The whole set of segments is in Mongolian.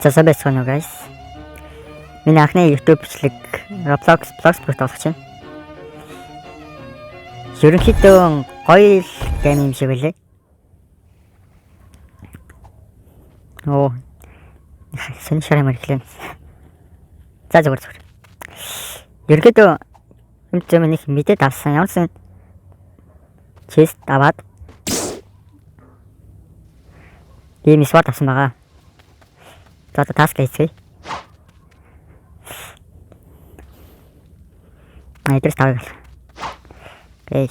За сайн байцгаана уу guys. Миний анхны YouTube бичлэг Roblox Bloxburg болох чинь. Ерөнхийдөө гоё л гейм юм шиг байлээ. Оо. Сэн шарам ирлээ. За зүгээр. Ерөнхийдөө юм зэм нэг мэдээд авсан. Ямарсан чест аваад ийм сват авсан байгаа. За таск хийцгээе. Идрээс тавыг ал. Окей.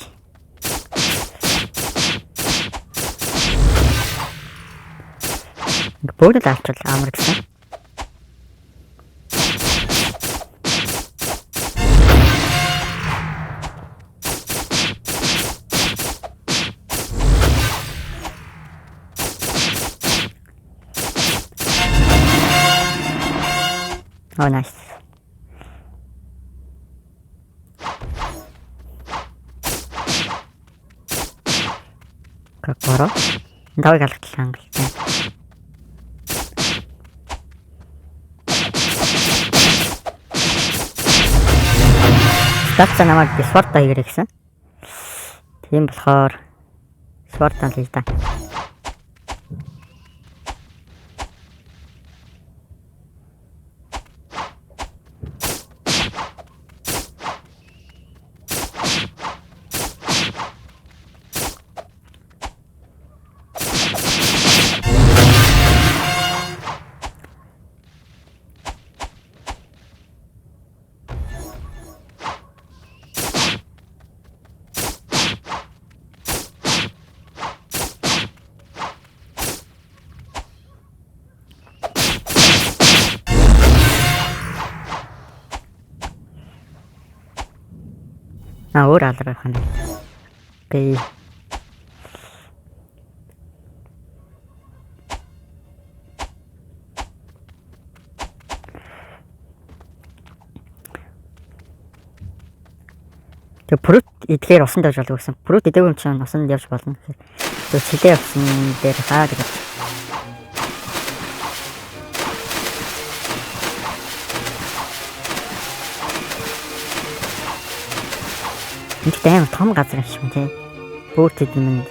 Бүгд л авчвал амар гэсэн. Oh, nice. Как пора? Давай галактик англитай. Статс намайг Sword-а хийгэрэй гэсэн. Тийм болохоор Sword-а л хийж та. Өөр алрах нь. Окей. Тэг прут идэхээр усан тавьж болов гэсэн. Прут идээгүй юм чинь усан явж болно. Тэг чилээ явсан дээр хаа гэдэг. Энд дэм том газар юм тий. Бүүрт юм.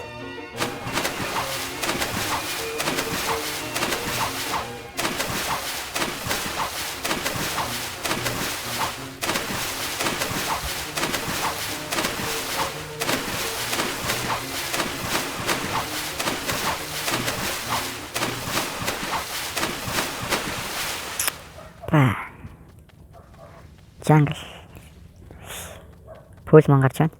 Jungle. Пул мангарч байна.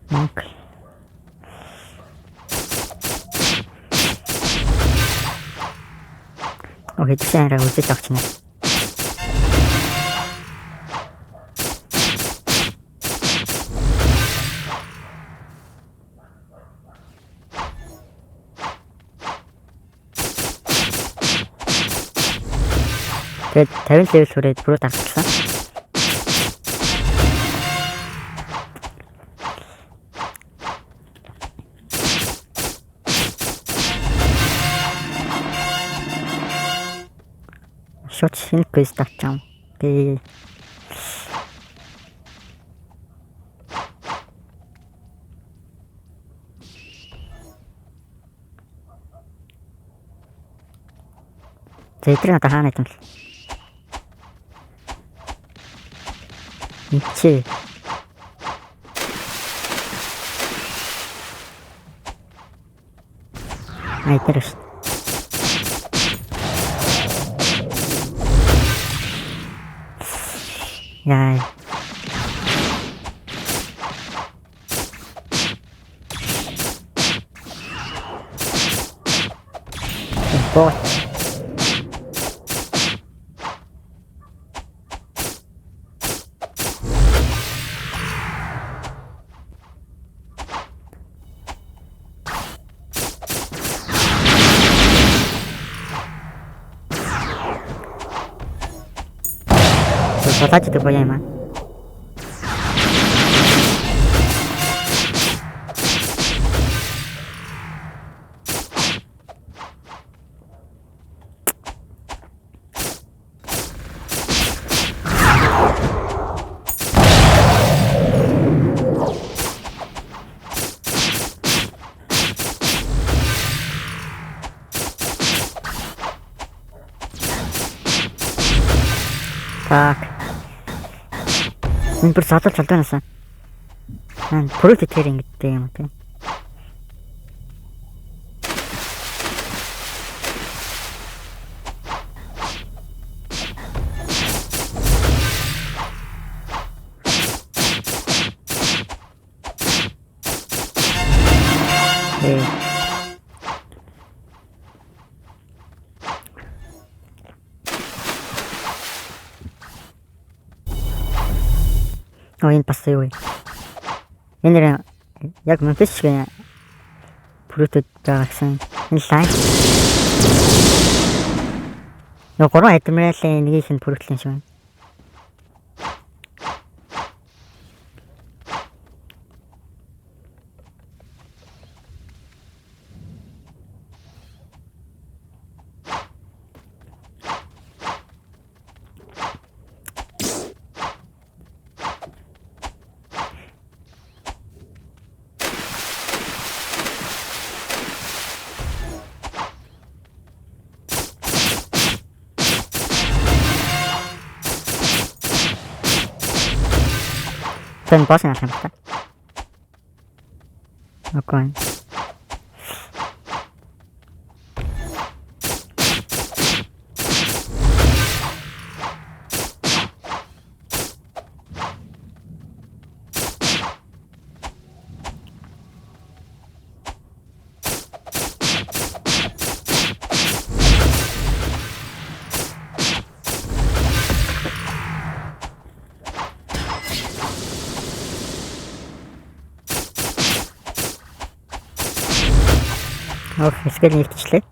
Окей. Окей, тэсэрээ үзэж авч байна. Тэгээд 50 level хүрээд бүрөө дагтлаа. Шот шинэ квест авчаам. Тэгээд зэтрэн та хаана юм. Ичээ. Ай тэрш. Яй. Бот. Солиоч гэдэг боёо юм аа. Так. Энэ бүр задал залдаанаас. Бүрүүд итгэр ингэдэг юм тийм. Энэ бас юу вэ? Энэ яг Memphis шиг бүрүүдэд байгаа гэсэн. Энэ лайн. Нэг 3 адмиралын нэгийнх нь бүрэлдэхүүн шиг байна. Then boss na lang ta. Okay. Скэл нэгтчлээ.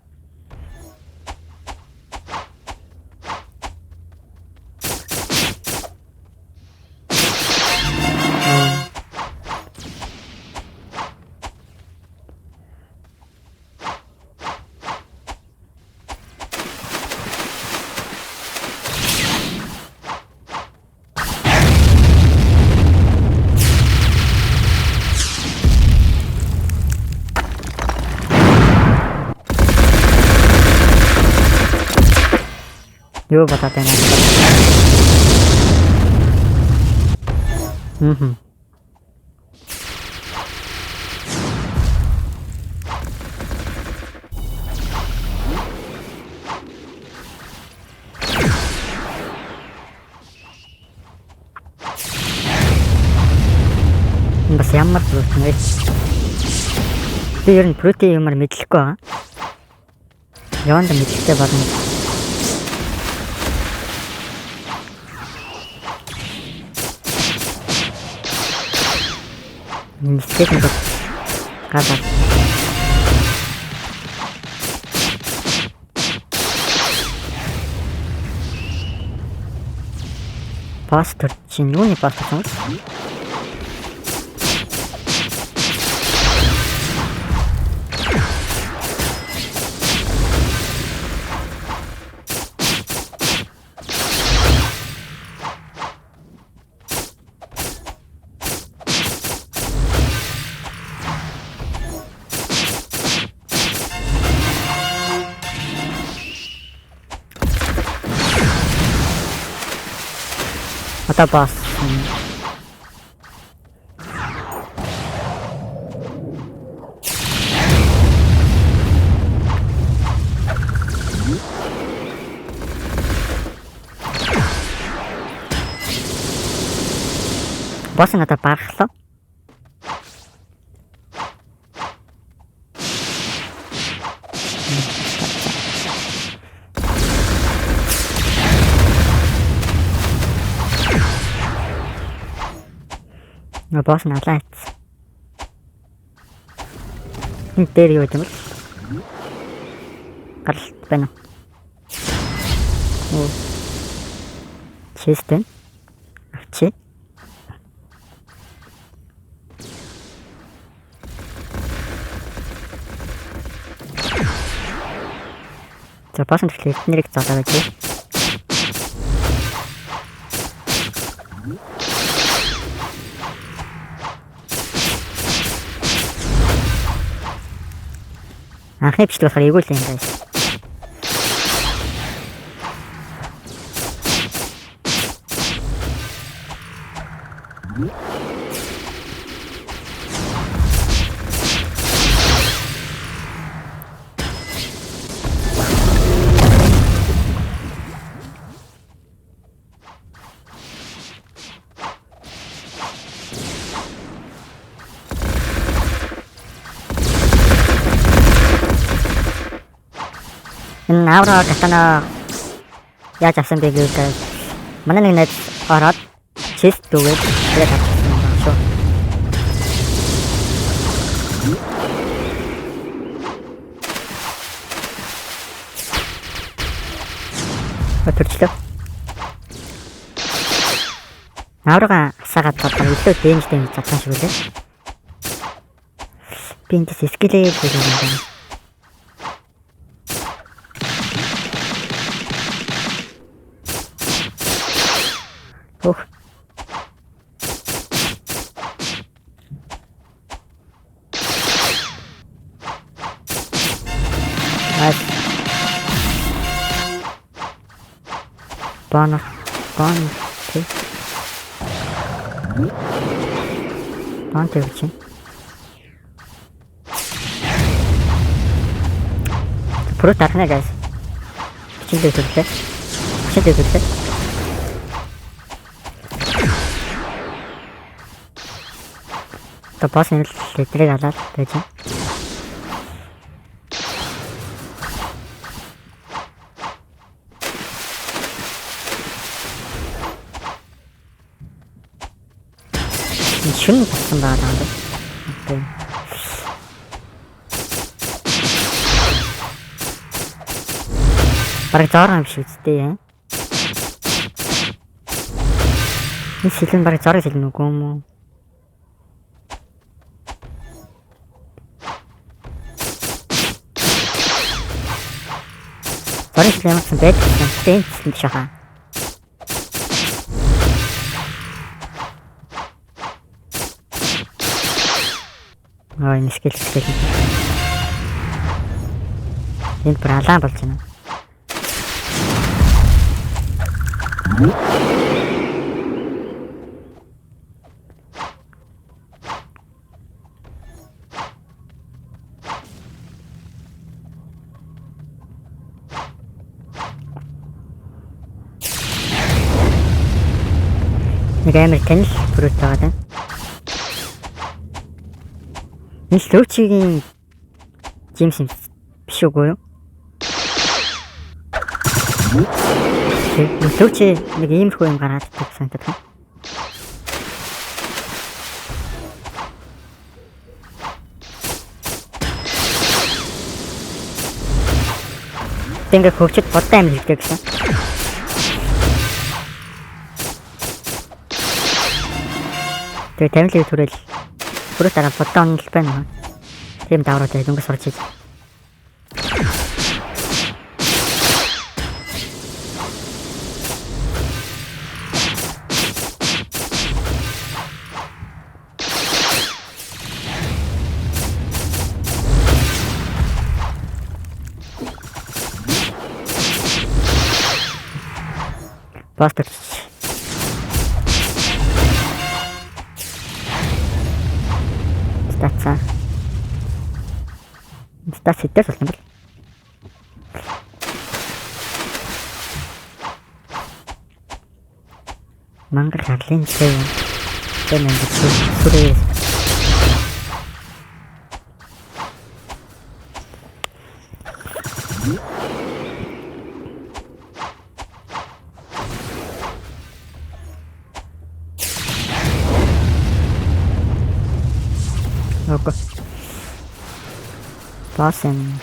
Юу бататай нэ. Бас ямар бүрт нэ. Тэр нь протеин юмар мэдлэхгүй байгаа. Яванда мэдлэлтэй болно. Мистик нэг гадаа. Пастор чинь юуны пастор юм? Одоо бас надад барахлаа. Босс налаац. Энэ дээр юу юм бэ? Гаралт байна. Оо. Чистэн. Авчи. За босс нэрийг залаад байна. Анхны бичлэг болохоор эйгүүл юм guys. Энэ авра катана яаж авсан бэ гэвэл манай нэг найз ороод чест дүүгээд тэгээд авчихсан юм байна шүү. Өтөрчлөө. Аврага асаагаад бодох илүү дэмжтэй юм чадсан шиг үлээ. Би энэ скилээ гэдэг юм байна. Ох. Бана тий. Бан тэгчих. Пүрэ тархна guys. Хичээлээ төлөө. Хичээлээ төлөө. Та бас энэ литрийг алаад байж. Шин болсон байгаа юм. Окей. Бараг зарах юм шиг үстэй яа. Энэ сэлэн бараг зарах сэлэн үгүй юм уу? Бараг сэлэн юмсан байд гэсэн тийм шахаа. Энэ скил. Энд бралан болж байна. Нэг амар танил бүрэлдэхүүн байгаа даа. Энэ лөөчигийн Джеймс биш үгүй юу? Лөөчи нэг иймэрхүү юм гараад ирэх санагдав. Ингээ хөвчөд бодтой юм хэлдэг гэсэн. Тэгээ тамилыг түрэл бүрээ дараа бодон л байна. Тийм давраад өнгөс орж иж. Бастер. Стац идэс болсон бэл. Мангар харлын зэв. Тэнэн сүрээ. Oke. Pasen.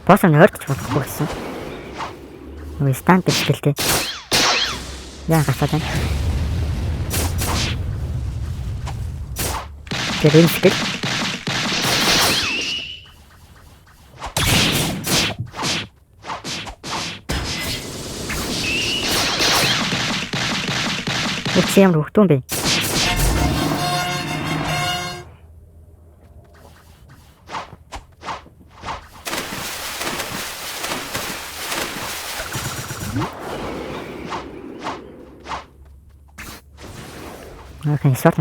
Pasen hört wat kosten. We staan te stilte. Ja, gaat dat. Erin stil. Всем рух тумби. Окей, сорт.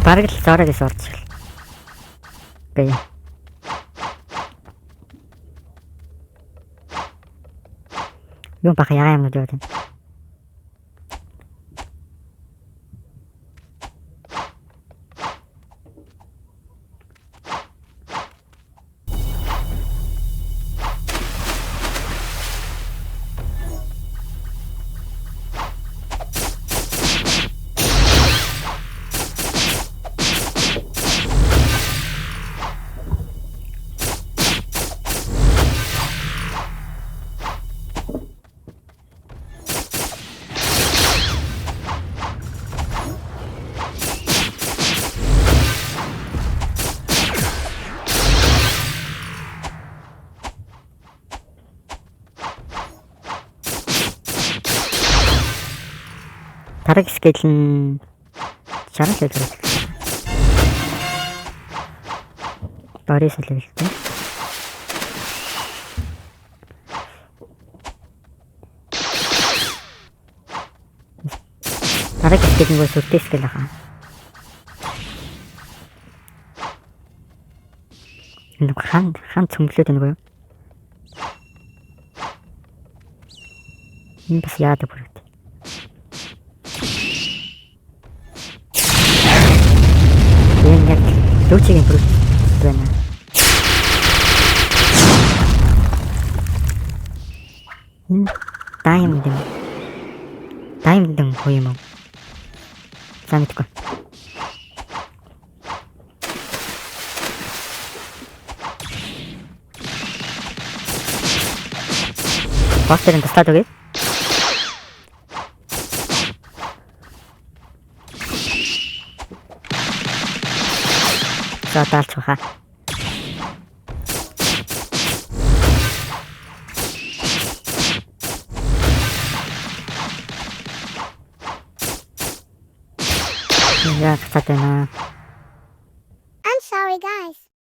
Бараг л зороо гэж орчих. Окей. Yung baka yaayam na doon. Дараг скейл нь 60 левел. Дорис левелтэй. Дараг скейл нь сүртэй скейл хаа. Нэг хан цөмглөөд байна уу? Энэ бас яадаг бүр. Лучигийн бүрт байна. Diamond хөө юм уу? Санагдахгүй. Постерын туслаад өгье. За даалч баха. Я кстати на I'm sorry, guys.